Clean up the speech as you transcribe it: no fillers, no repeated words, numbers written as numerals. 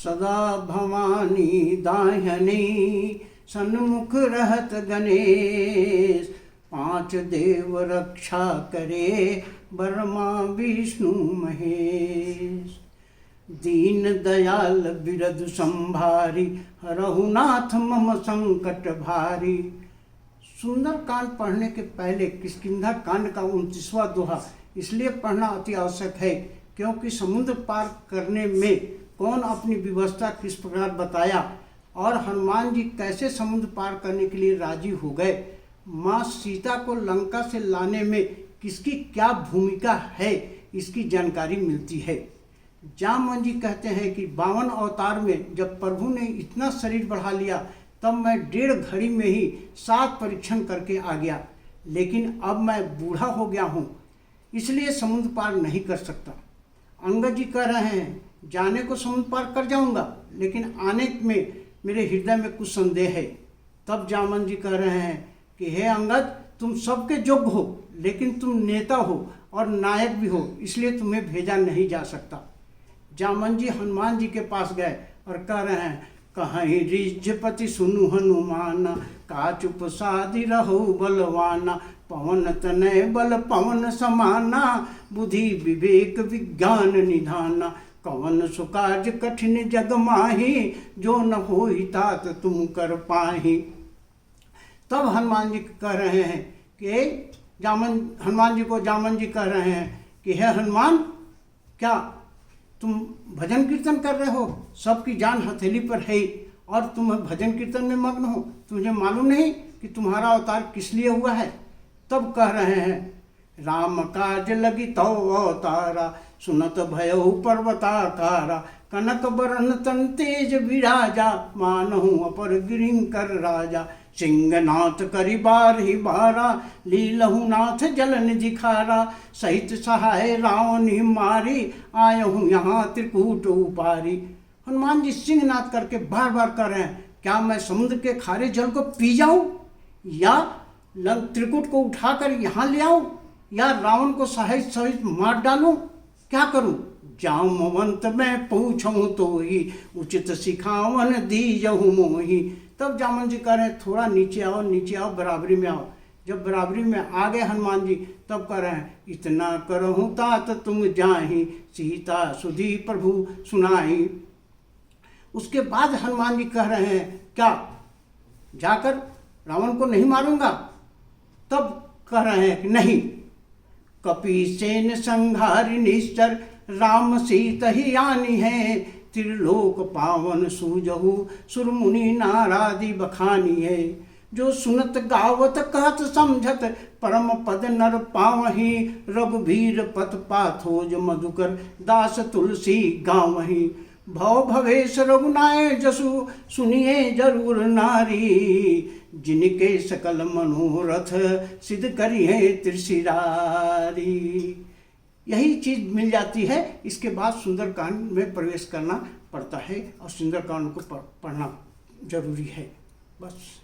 सदा भवानी दाहिनी सन्मुख रहत गणेश, पांच देव रक्षा करे ब्रह्मा विष्णु महेश। दीन दयाल बिरद संभारी, रघुनाथ मम संकट भारी। सुंदर कांड पढ़ने के पहले किष्किंधा कांड का 29वां दोहा इसलिए पढ़ना अति आवश्यक है क्योंकि समुद्र पार करने में कौन अपनी व्यवस्था किस प्रकार बताया और हनुमान जी कैसे समुद्र पार करने के लिए राजी हो गए, माँ सीता को लंका से लाने में किसकी क्या भूमिका है, इसकी जानकारी मिलती है। जामवंत जी कहते हैं कि 52 अवतार में जब प्रभु ने इतना शरीर बढ़ा लिया तब मैं 1.5 घड़ी में ही 7 परीक्षण करके आ गया, लेकिन अब मैं बूढ़ा हो गया हूँ इसलिए समुद्र पार नहीं कर सकता। अंगद जी कह रहे हैं जाने को समुद्र पार कर जाऊंगा लेकिन आने में मेरे हृदय में कुछ संदेह है। तब जामवंत जी कह रहे हैं कि हे अंगद, तुम सबके योग्य हो लेकिन तुम नेता हो और नायक भी हो इसलिए तुम्हें भेजा नहीं जा सकता। जामवंत जी हनुमान जी के पास गए और कह रहे हैं कहीं रिजपति सुनु हनुमान, का चुप साधि रहो बलवाना, पवन तनय बल पवन समाना, बुद्धि विवेक विज्ञान निधाना, कवन सुकाज कठिन जग माही, जो न होई तात तुम कर पाही। तब हनुमान जी कह रहे हैं कि हनुमान जी को जामवंत जी कह रहे हैं कि हे हनुमान, क्या तुम भजन कीर्तन कर रहे हो? सबकी जान हथेली पर है और तुम भजन कीर्तन में मग्न हो, तुझे मालूम नहीं कि तुम्हारा अवतार किस लिए हुआ है? तब कह रहे हैं राम काज लगी तो अवतारा, सुनत भयउ पर्वताकारा, कनक बरन तन तेज विराजा, मानहु अपर गिरिंकर राजा, सिंहनाथ करि बारहि बारा, लीलहु नाथ जलन जिखारा, सहित सहाय रावण ही मारी, आयहु यहाँ त्रिकूट उपारी। हनुमान जी सिंहनाथ करके बार बार कह रहे हैं क्या मैं समुद्र के खारे जल को पी जाऊं या त्रिकूट को उठाकर यहाँ ले आऊं या रावण को सहित सहित मार डालूं, क्या करूं? जामवंत मैं पूछूं तो ही, उचित सिखावन दीजहु मोही। तब जामवंत जी कह रहे हैं थोड़ा नीचे आओ, बराबरी में आओ। जब बराबरी में आ गए हनुमान जी तब कह रहे हैं इतना करहूँ तात तुम जाही, सीता सुधी प्रभु सुनाई। उसके बाद हनुमान जी कह रहे हैं क्या जाकर रावण को नहीं मारूंगा? तब कह रहे हैं कि नहीं, कपि सेन संहारि निश्चर, राम सीत ही आनी है, त्रिलोक पावन सूजहु, सुरमुनि नारादि बखानी है, जो सुनत गावत कहत समझत, परम पद नर पावही, रघुवीर पथ पाथोज मधुकर, दास तुलसी गावही, भव भवेश रघुनाय जसु, सुनिए जरूर नारी, जिनके सकल मनोरथ, सिद्ध करिए त्रिशिरारी। यही चीज मिल जाती है। इसके बाद सुंदरकांड में प्रवेश करना पड़ता है और सुंदरकांड को पढ़ना जरूरी है। बस।